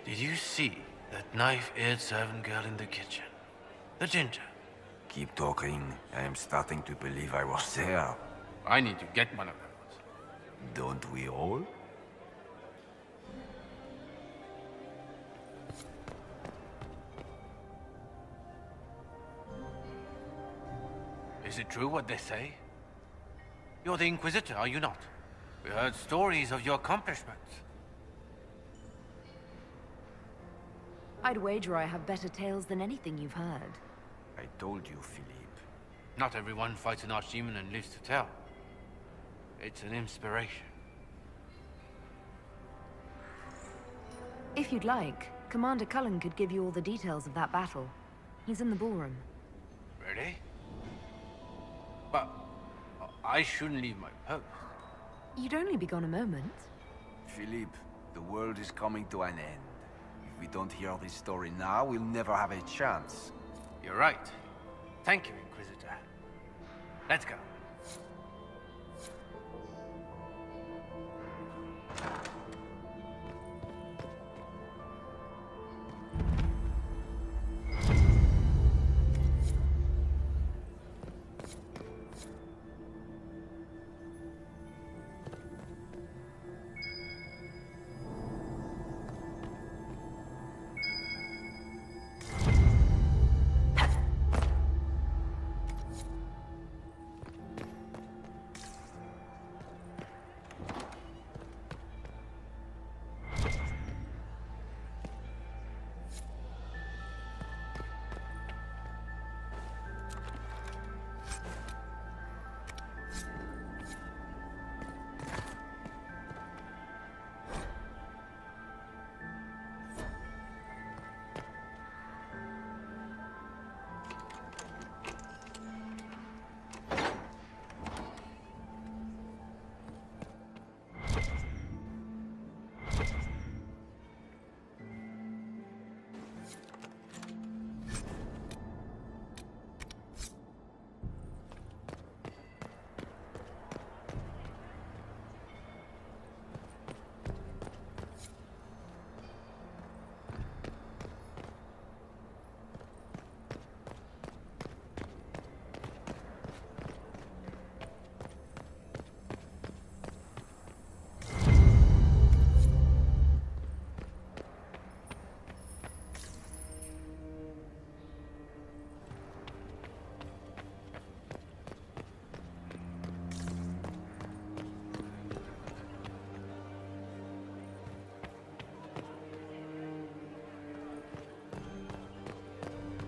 Did you see that knife-eared servant girl in the kitchen? The ginger. Keep talking. I am starting to believe I was there. I need to get one of those. Don't we all? Is it true what they say? You're the Inquisitor, are you not? We heard stories of your accomplishments. I'd wager I have better tales than anything you've heard. I told you, Philippe. Not everyone fights an archdemon and lives to tell. It's an inspiration. If you'd like, Commander Cullen could give you all the details of that battle. He's in the ballroom. Really? But I shouldn't leave my post. You'd only be gone a moment. Philippe, the world is coming to an end. If we don't hear this story now, we'll never have a chance. You're right. Thank you, Inquisitor. Let's go.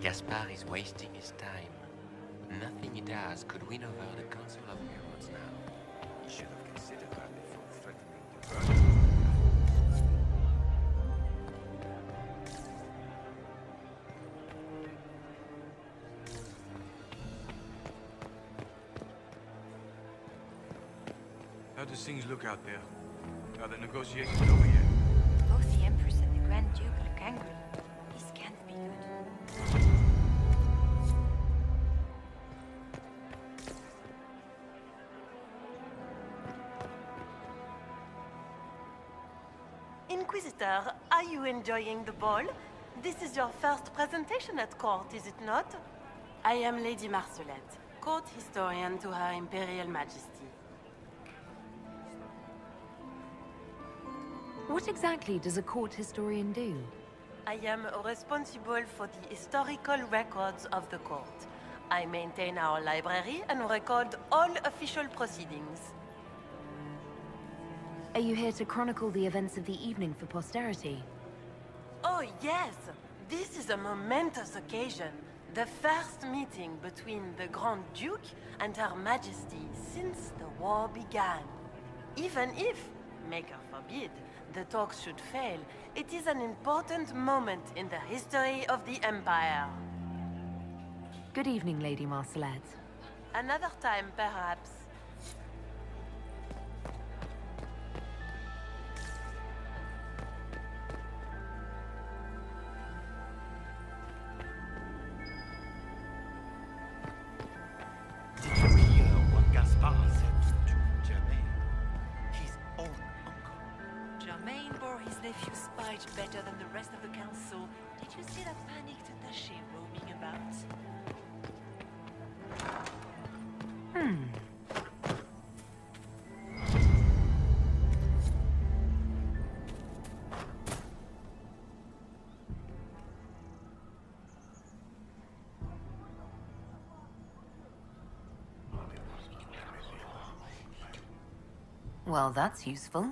Gaspard is wasting his time. Nothing he does could win over the Council of Heralds now. He should have considered that before threatening to burn. How does things look out there? Are the negotiations over yet? Both the Empress and the Grand Duke look angry. This can't be good. Inquisitor, are you enjoying the ball? This is your first presentation at court, is it not? I am Lady Marcelette, court historian to Her Imperial Majesty. What exactly does a court historian do? I am responsible for the historical records of the court. I maintain our library and record all official proceedings. Are you here to chronicle the events of the evening for posterity? Oh yes, this is a momentous occasion. The first meeting between the Grand Duke and Her Majesty since the war began. Even if, Maker forbid, the talks should fail, it is an important moment in the history of the Empire. Good evening, Lady Marcelette. Another time, perhaps. Did you hear what Gaspard said to Germain? His own uncle. Germain bore his if you spied better than the rest of the council, did you see that panicked attaché roaming about? Well, that's useful.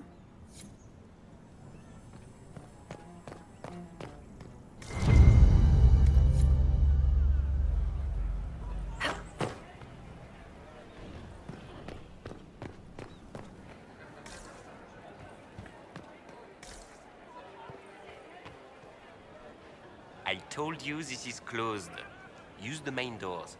I told you this is closed. Use the main doors.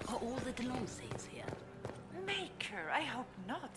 Are all the Delancey's here? Maker, I hope not.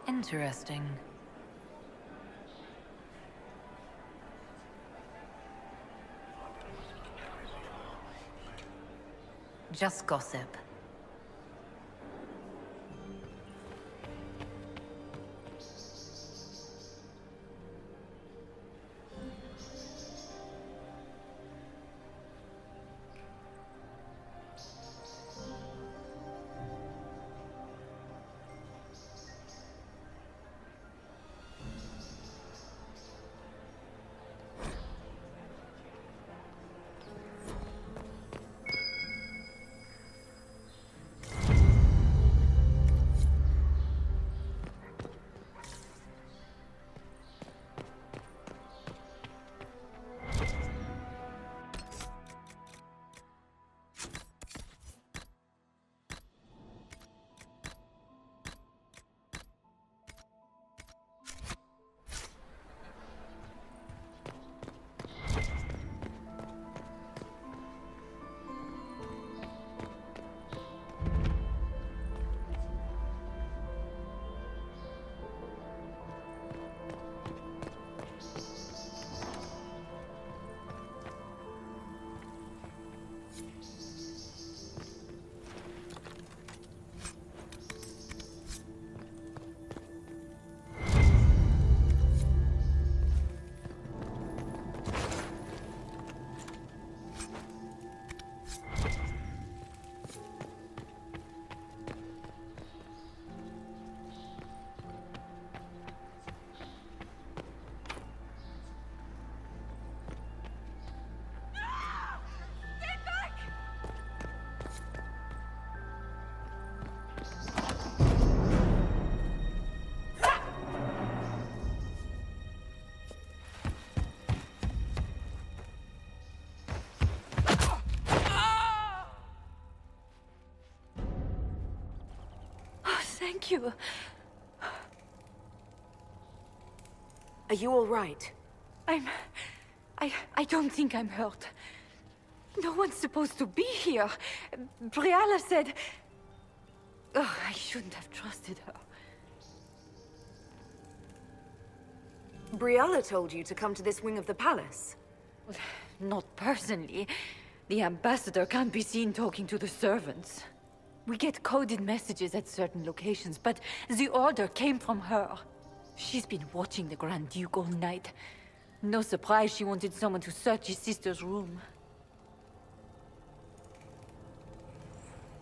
Interesting. Just gossip. Thank you. Are you all right? I don't think I'm hurt. No one's supposed to be here. Briala said... Oh, I shouldn't have trusted her. Briala told you to come to this wing of the palace. Well, not personally. The ambassador can't be seen talking to the servants. We get coded messages at certain locations, but the order came from her. She's been watching the Grand Duke all night. No surprise she wanted someone to search his sister's room.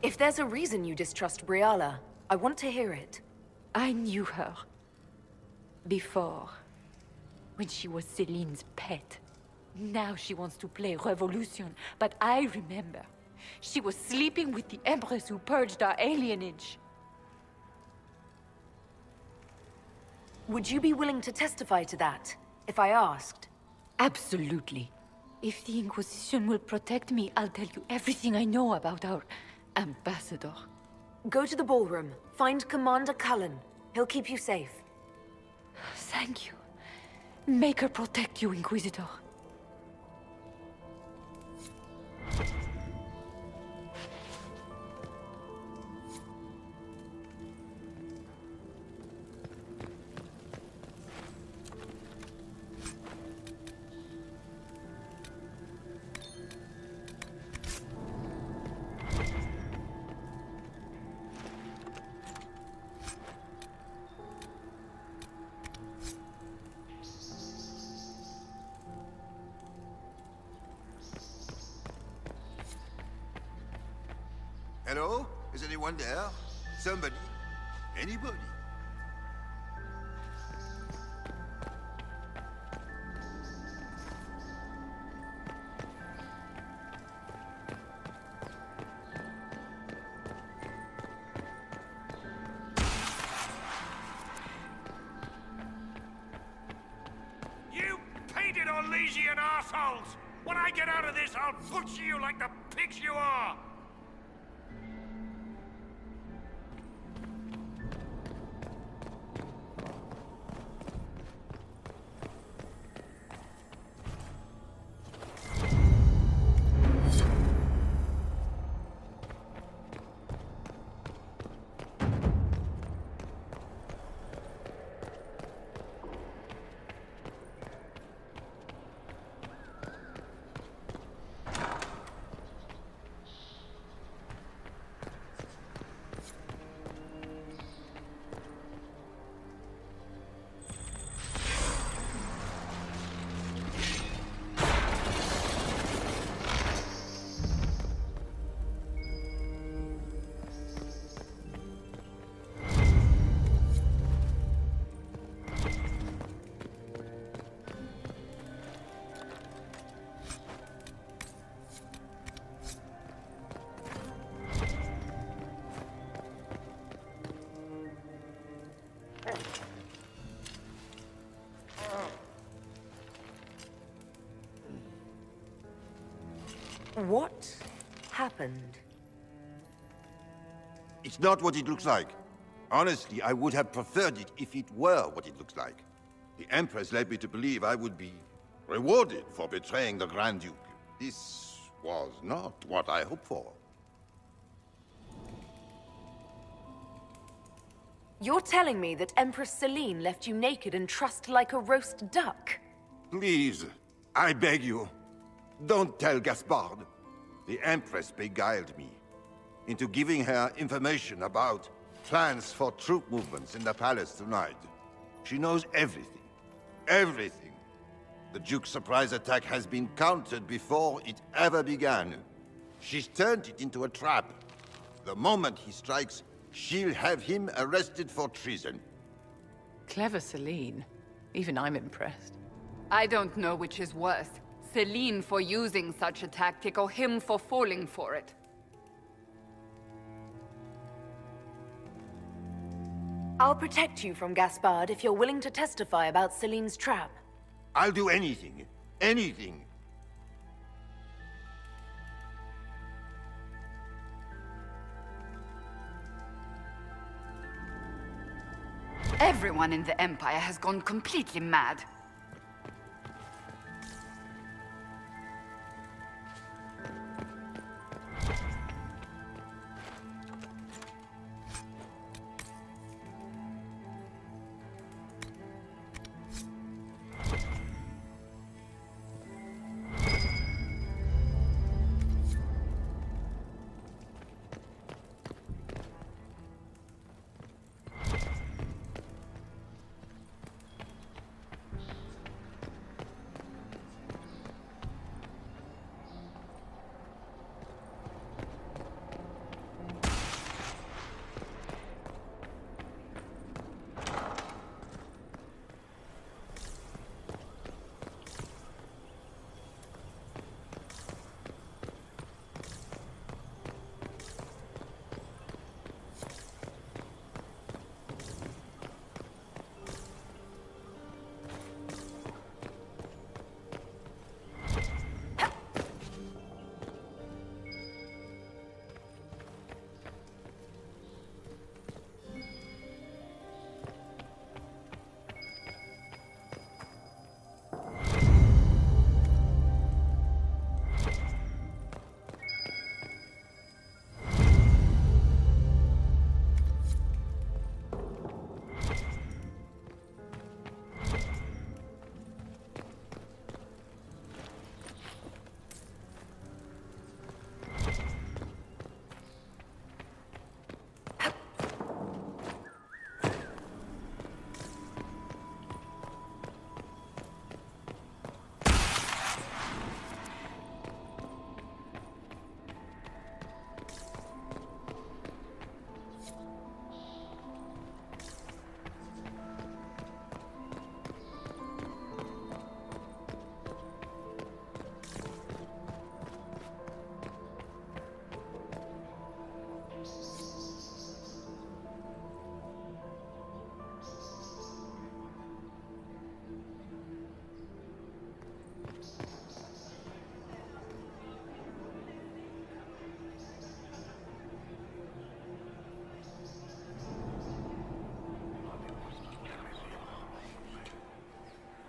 If there's a reason you distrust Briala, I want to hear it. I knew her. Before. When she was Celine's pet. Now she wants to play revolution, but I remember. She was sleeping with the Empress who purged our alienage. Would you be willing to testify to that, if I asked? Absolutely. If the Inquisition will protect me, I'll tell you everything I know about our ambassador. Go to the ballroom. Find Commander Cullen. He'll keep you safe. Thank you. Make her protect you, Inquisitor. Hello? Is anyone there? Somebody? Anybody? You painted Orlesian assholes! When I get out of this, I'll butcher you like the pigs you are! What happened? It's not what it looks like. Honestly, I would have preferred it if it were what it looks like. The Empress led me to believe I would be rewarded for betraying the Grand Duke. This was not what I hoped for. You're telling me that Empress Celine left you naked and trussed like a roast duck? Please, I beg you, don't tell Gaspard. The Empress beguiled me into giving her information about plans for troop movements in the palace tonight. She knows everything. Everything. The Duke's surprise attack has been countered before it ever began. She's turned it into a trap. The moment he strikes, she'll have him arrested for treason. Clever Celine. Even I'm impressed. I don't know which is worse. Celine for using such a tactic, or him for falling for it. I'll protect you from Gaspard if you're willing to testify about Celine's trap. I'll do anything. Anything. Everyone in the Empire has gone completely mad.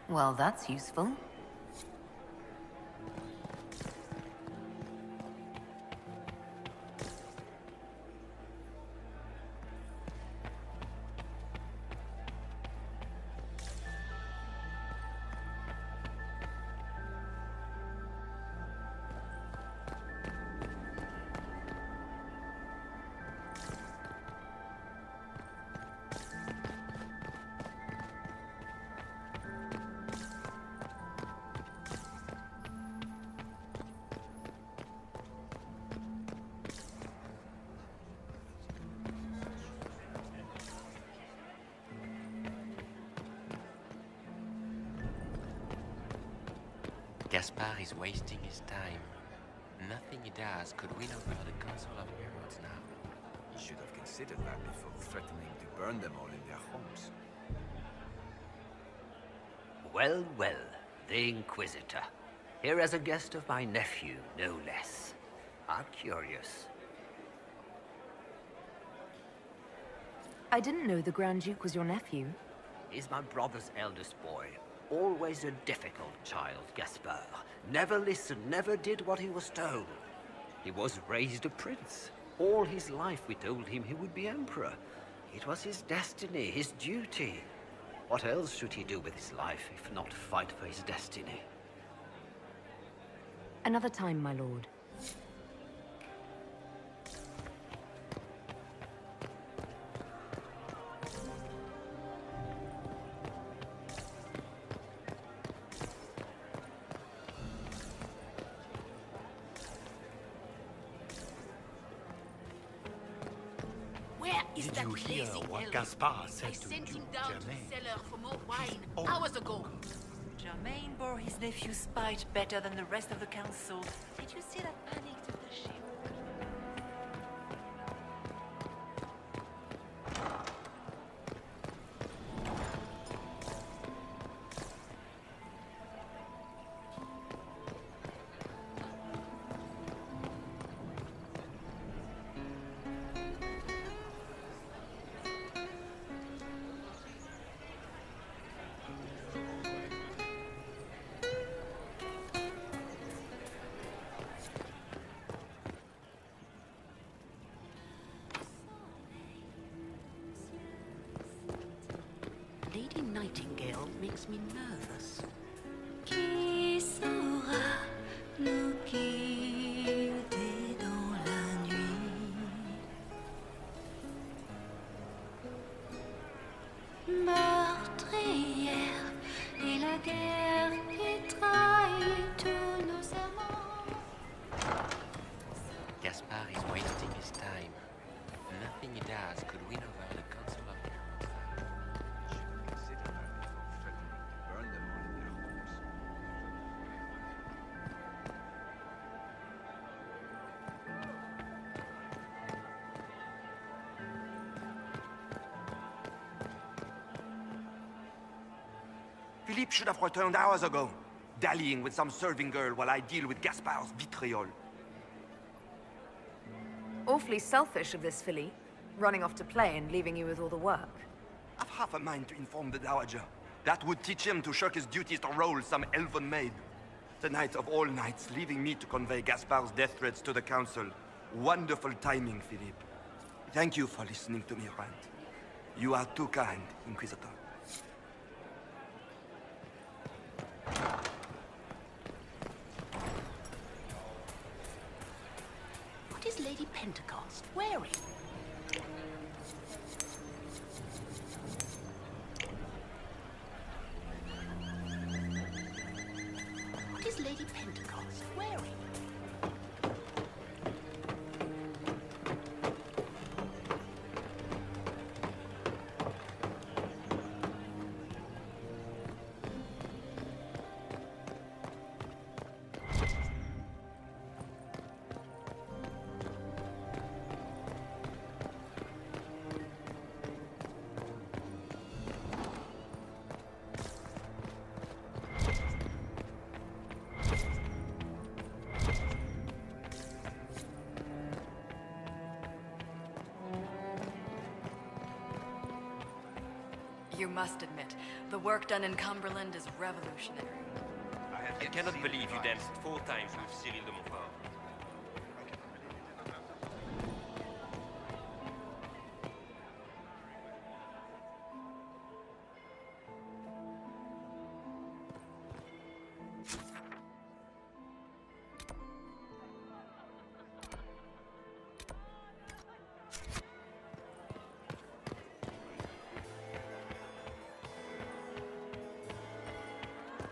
Well, that's useful. Gaspard is wasting his time. Nothing he does could win over the Council of Heralds now. He should have considered that before threatening to burn them all in their homes. Well, well, the Inquisitor. Here as a guest of my nephew, no less. How curious. I didn't know the Grand Duke was your nephew. He's my brother's eldest boy. Always a difficult child, Gaspard. Never listened, never did what he was told. He was raised a prince. All his life we told him he would be emperor. It was his destiny, his duty. What else should he do with his life, if not fight for his destiny? Another time, my lord. Did you hear what Gaspard said to Duke Germain? For more wine hours ago. Germain bore his nephew's spite better than the rest of the council. Did you see that panic to the ship? nightingale makes me nervous. Qui saura nous guider dans la nuit? Meurtrière et la guerre qui trahit tous nos amants. Gaspard is wasting his time. Nothing he does could win over the Council of Heroes. Burn them all in their homes. Philippe should have returned hours ago, dallying with some serving girl while I deal with Gaspard's vitriol. Awfully selfish of this filly, running off to play and leaving you with all the work. I've half a mind to inform the Dowager. That would teach him to shirk his duties to roll some elven maid. Tonight of all nights, leaving me to convey Gaspard's death threats to the Council. Wonderful timing, Philippe. Thank you for listening to me rant. You are too kind, Inquisitor. What is Lady Pentecost wearing? What is Lady Pentecost wearing? You must admit, the work done in Cumberland is revolutionary. I cannot believe you danced 4 times with Cyril de Montfort.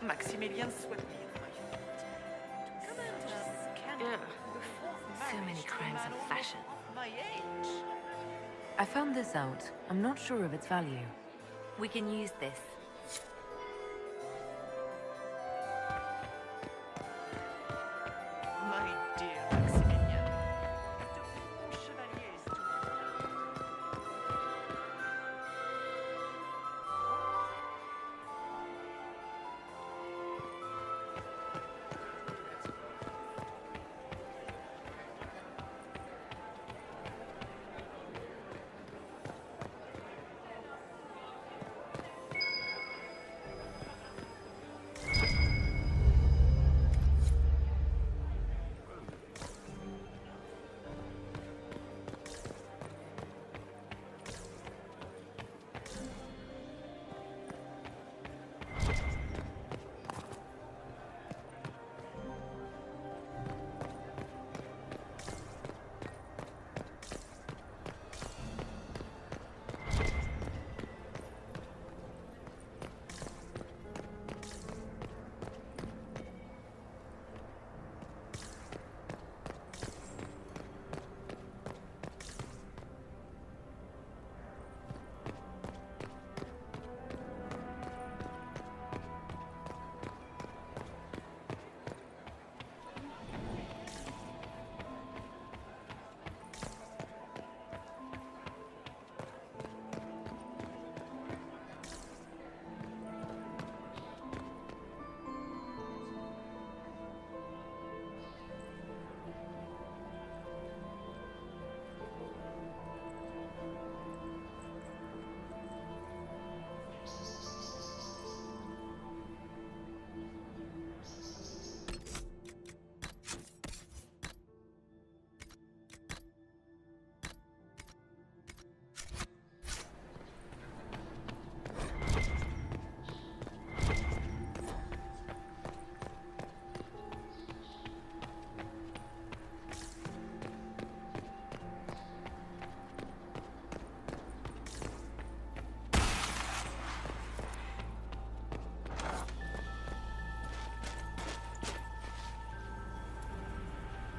Maximilian swept me in my feet. Commanders cannot So many crimes of fashion. my age. I found this out. I'm not sure of its value. We can use this. My dear Maximilian, the chevalier is too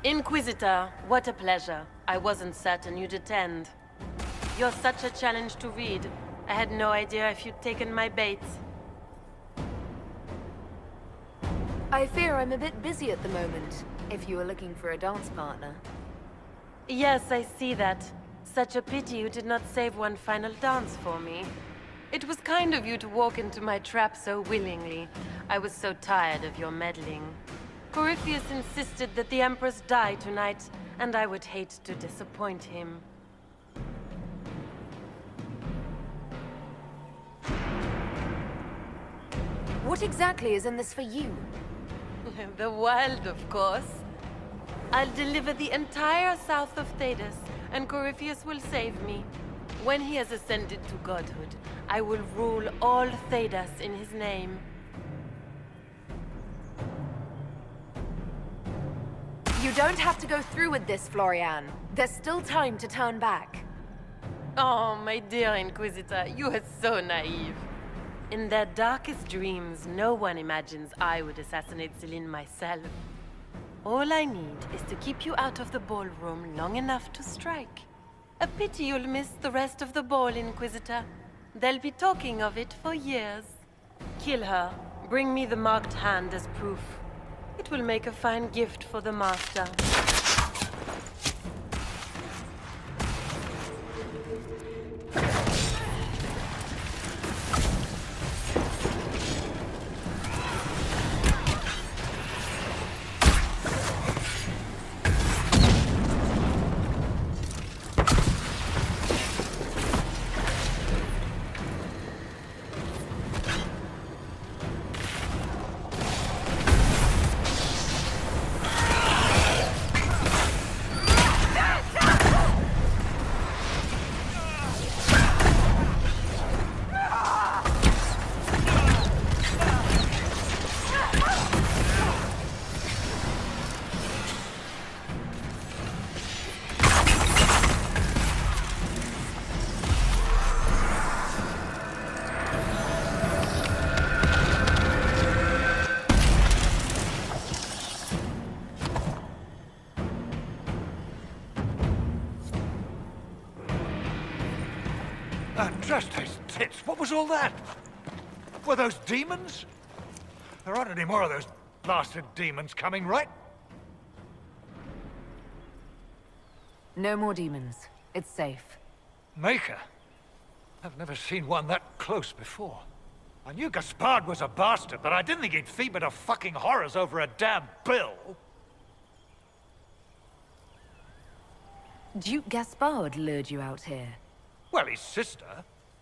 Inquisitor, what a pleasure. I wasn't certain you'd attend. You're such a challenge to read. I had no idea if you'd taken my bait. I fear I'm a bit busy at the moment, if you were looking for a dance partner. Yes, I see that. Such a pity you did not save one final dance for me. It was kind of you to walk into my trap so willingly. I was so tired of your meddling. Corypheus insisted that the Empress die tonight, and I would hate to disappoint him. What exactly is in this for you? The wild, of course. I'll deliver the entire south of Thedas, and Corypheus will save me. When he has ascended to godhood, I will rule all Thedas in his name. You don't have to go through with this, Florian. There's still time to turn back. Oh, my dear Inquisitor, you are so naive. In their darkest dreams, no one imagines I would assassinate Celine myself. All I need is to keep you out of the ballroom long enough to strike. A pity you'll miss the rest of the ball, Inquisitor. They'll be talking of it for years. Kill her. Bring me the marked hand as proof. It will make a fine gift for the Master. Just his tits. What was all that? Were those demons? There aren't any more of those blasted demons coming, right? No more demons. It's safe. Maker? I've never seen one that close before. I knew Gaspard was a bastard, but I didn't think he'd feed me to fucking horrors over a damn bill. Duke Gaspard lured you out here. Well, his sister.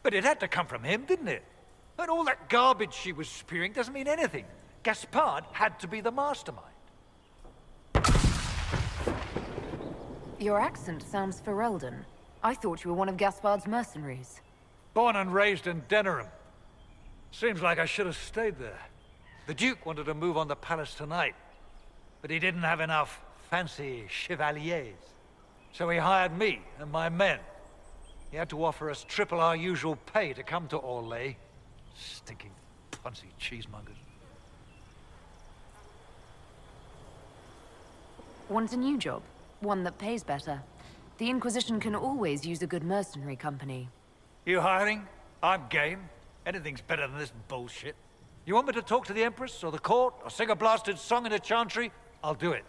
But it had to come from him, didn't it? And all that garbage she was spewing doesn't mean anything. Gaspard had to be the mastermind. Your accent sounds Ferelden. I thought you were one of Gaspard's mercenaries. Born and raised in Denerim. Seems like I should have stayed there. The Duke wanted to move on the palace tonight, but he didn't have enough fancy chevaliers. So he hired me and my men. He had to offer us triple our usual pay to come to Orlais. Stinking punsy cheesemongers. Want a new job? One that pays better. The Inquisition can always use a good mercenary company. You hiring? I'm game. Anything's better than this bullshit. You want me to talk to the Empress or the court or sing a blasted song in a chantry? I'll do it.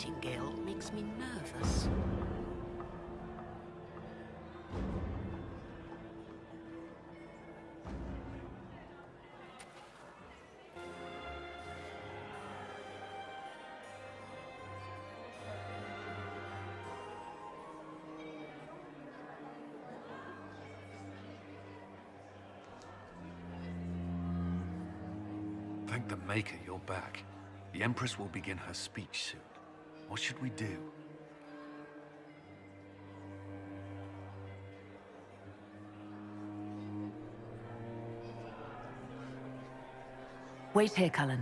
nightingale makes me nervous. Thank the Maker you're back. The Empress will begin her speech soon. What should we do? Wait here, Cullen.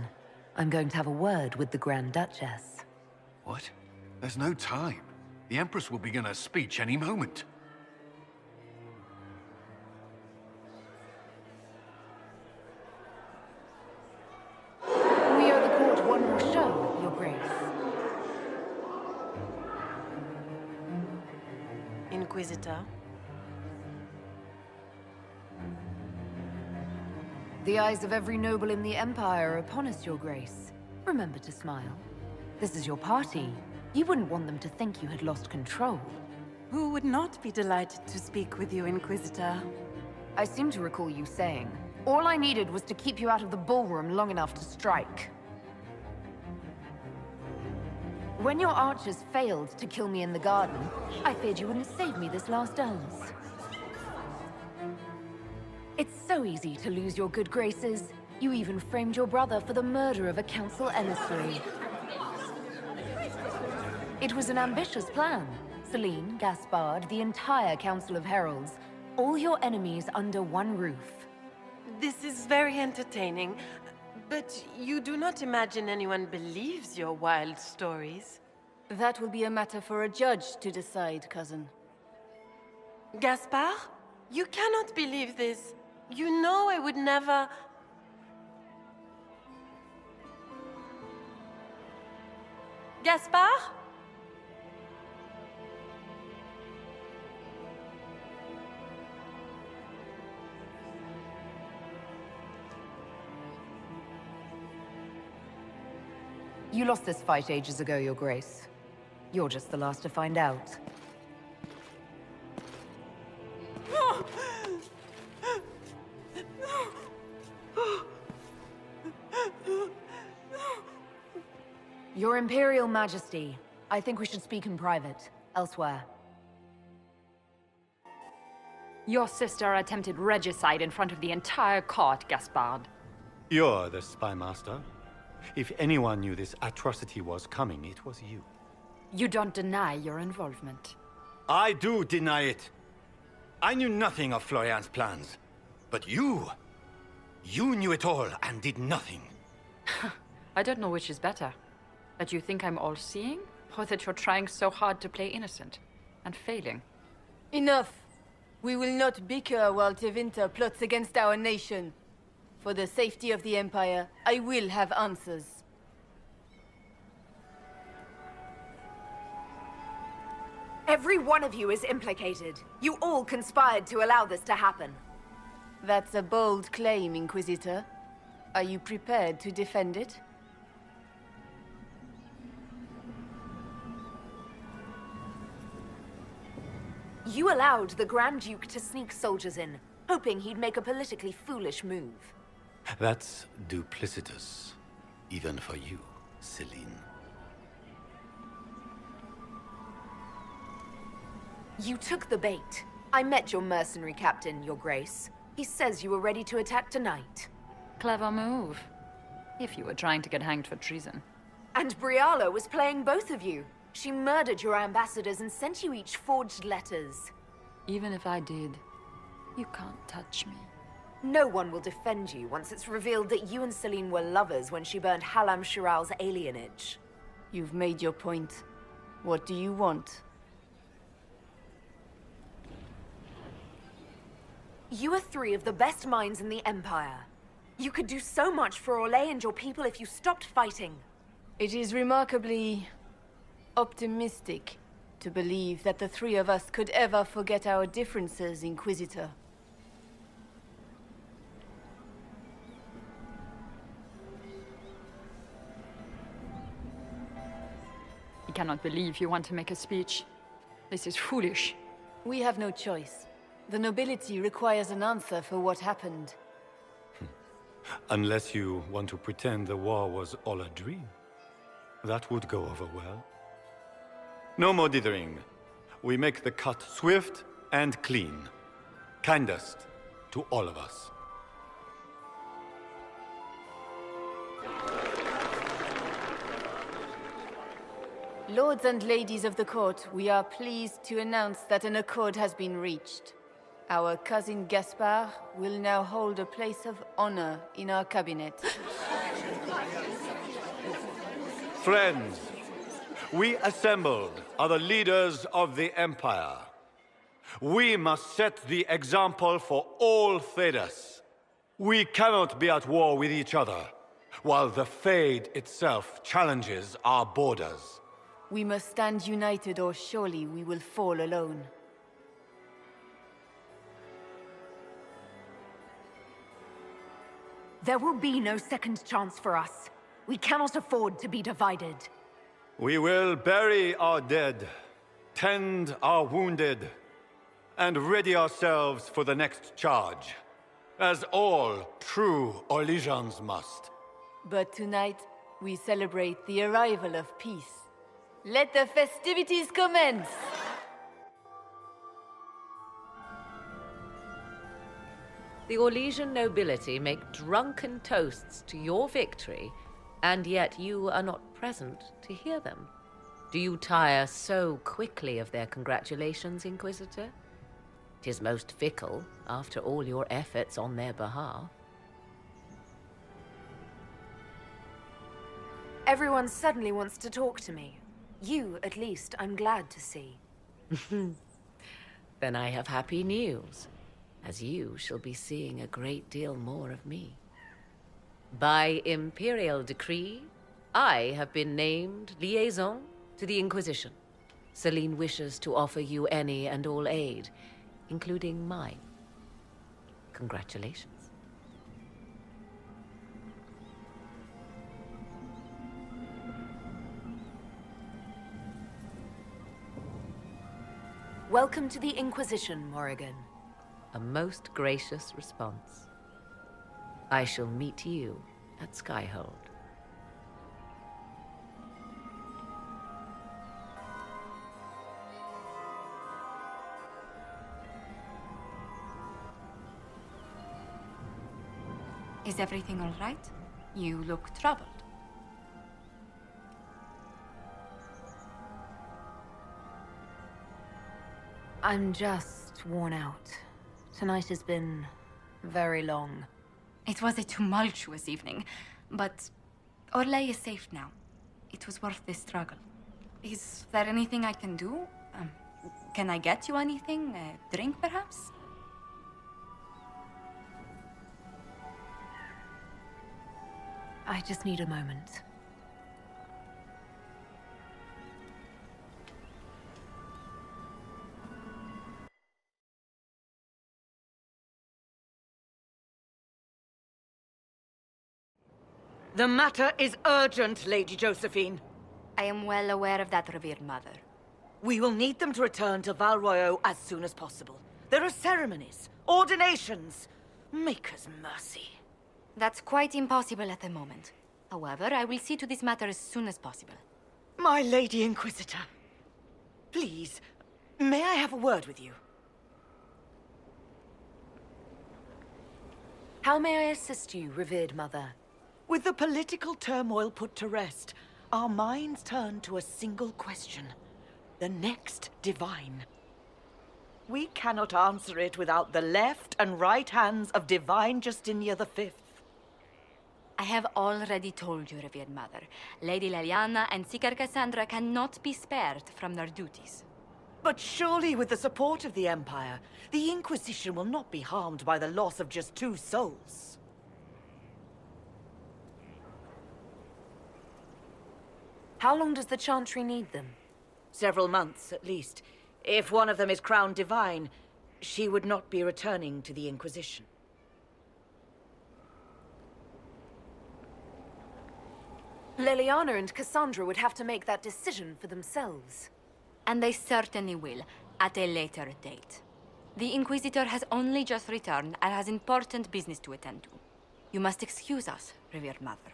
I'm going to have a word with the Grand Duchess. What? There's no time. The Empress will begin her speech any moment. We owe the court one more show, Your Grace. Inquisitor. The eyes of every noble in the Empire are upon us, Your Grace. Remember to smile. This is your party. You wouldn't want them to think you had lost control. Who would not be delighted to speak with you, Inquisitor? I seem to recall you saying, all I needed was to keep you out of the ballroom long enough to strike. When your archers failed to kill me in the garden, I feared you wouldn't save me this last dance. It's so easy to lose your good graces. You even framed your brother for the murder of a council emissary. It was an ambitious plan. Celine, Gaspard, the entire Council of Heralds, all your enemies under one roof. This is very entertaining, but you do not imagine anyone believes your wild stories. That will be a matter for a judge to decide, cousin. Gaspard? You cannot believe this. You know I would never... Gaspard? You lost this fight ages ago, Your Grace. You're just the last to find out. Your Imperial Majesty, I think we should speak in private, elsewhere. Your sister attempted regicide in front of the entire court, Gaspard. You're the spy master. If anyone knew this atrocity was coming, it was you. You don't deny your involvement. I do deny it. I knew nothing of Florian's plans. But you knew it all and did nothing. I don't know which is better. That you think I'm all-seeing, or that you're trying so hard to play innocent, and failing. Enough! We will not bicker while Tevinter plots against our nation. For the safety of the Empire, I will have answers. Every one of you is implicated. You all conspired to allow this to happen. That's a bold claim, Inquisitor. Are you prepared to defend it? You allowed the Grand Duke to sneak soldiers in, hoping he'd make a politically foolish move. That's duplicitous, even for you, Celine. You took the bait. I met your mercenary captain, Your Grace. He says you were ready to attack tonight. Clever move. If you were trying to get hanged for treason. And Briala was playing both of you. She murdered your ambassadors and sent you each forged letters. Even if I did, you can't touch me. No one will defend you once it's revealed that you and Celine were lovers when she burned Halam Shiral's alienage. You've made your point. What do you want? You are three of the best minds in the Empire. You could do so much for Orlais and your people if you stopped fighting. It is remarkably optimistic to believe that the three of us could ever forget our differences, Inquisitor. I cannot believe you want to make a speech. This is foolish. We have no choice. The nobility requires an answer for what happened. Unless you want to pretend the war was all a dream. That would go over well. No more dithering. We make the cut swift and clean. Kindest to all of us. Lords and ladies of the court, we are pleased to announce that an accord has been reached. Our cousin Gaspard will now hold a place of honor in our cabinet. Friends, we assembled are the leaders of the Empire. We must set the example for all Thedas. We cannot be at war with each other, while the Fade itself challenges our borders. We must stand united or surely we will fall alone. There will be no second chance for us. We cannot afford to be divided. We will bury our dead, tend our wounded, and ready ourselves for the next charge, as all true Orlesians must. But tonight, we celebrate the arrival of peace. Let the festivities commence! The Orlesian nobility make drunken toasts to your victory, and yet you are not present to hear them. Do you tire so quickly of their congratulations, Inquisitor? 'Tis most fickle, after all your efforts on their behalf. Everyone suddenly wants to talk to me. You, at least, I'm glad to see. Then I have happy news, as you shall be seeing a great deal more of me. By imperial decree, I have been named liaison to the Inquisition. Celine wishes to offer you any and all aid, including mine. Congratulations. Welcome to the Inquisition, Morrigan. A most gracious response. I shall meet you at Skyhold. Is everything all right? You look troubled. I'm just worn out. Tonight has been very long. It was a tumultuous evening, but Orlais is safe now. It was worth the struggle. Is there anything I can do? Can I get you anything? A drink, perhaps? I just need a moment. The matter is urgent, Lady Josephine. I am well aware of that, revered mother. We will need them to return to Val Royeaux as soon as possible. There are ceremonies, ordinations. Maker's mercy. That's quite impossible at the moment. However, I will see to this matter as soon as possible. My Lady Inquisitor, please, may I have a word with you? How may I assist you, revered mother? With the political turmoil put to rest, our minds turn to a single question. The next divine. We cannot answer it without the left and right hands of Divine Justinia V. I have already told you, revered mother. Lady Leliana and Seeker Cassandra cannot be spared from their duties. But surely with the support of the Empire, the Inquisition will not be harmed by the loss of just 2 souls. How long does the Chantry need them? Several months, at least. If one of them is crowned divine, she would not be returning to the Liliana and Cassandra would have to make that decision for themselves. And they certainly will, at a later date. The Inquisitor has only just returned and has important business to attend to. You must excuse us, revered mother.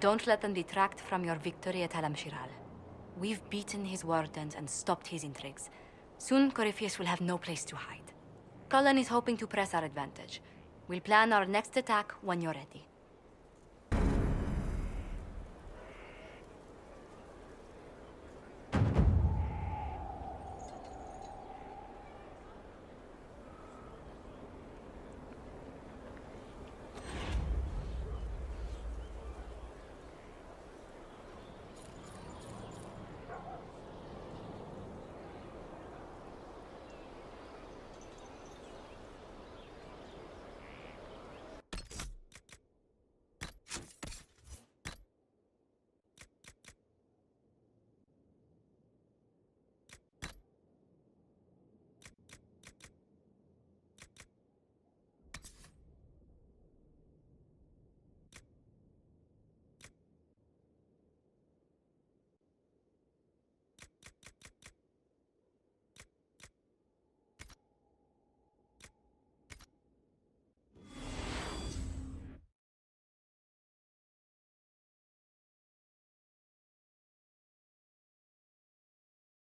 Don't let them detract from your victory at Alam-Shiral. We've beaten his wardens and stopped his intrigues. Soon, Corypheus will have no place to hide. Cullen is hoping to press our advantage. We'll plan our next attack when you're ready.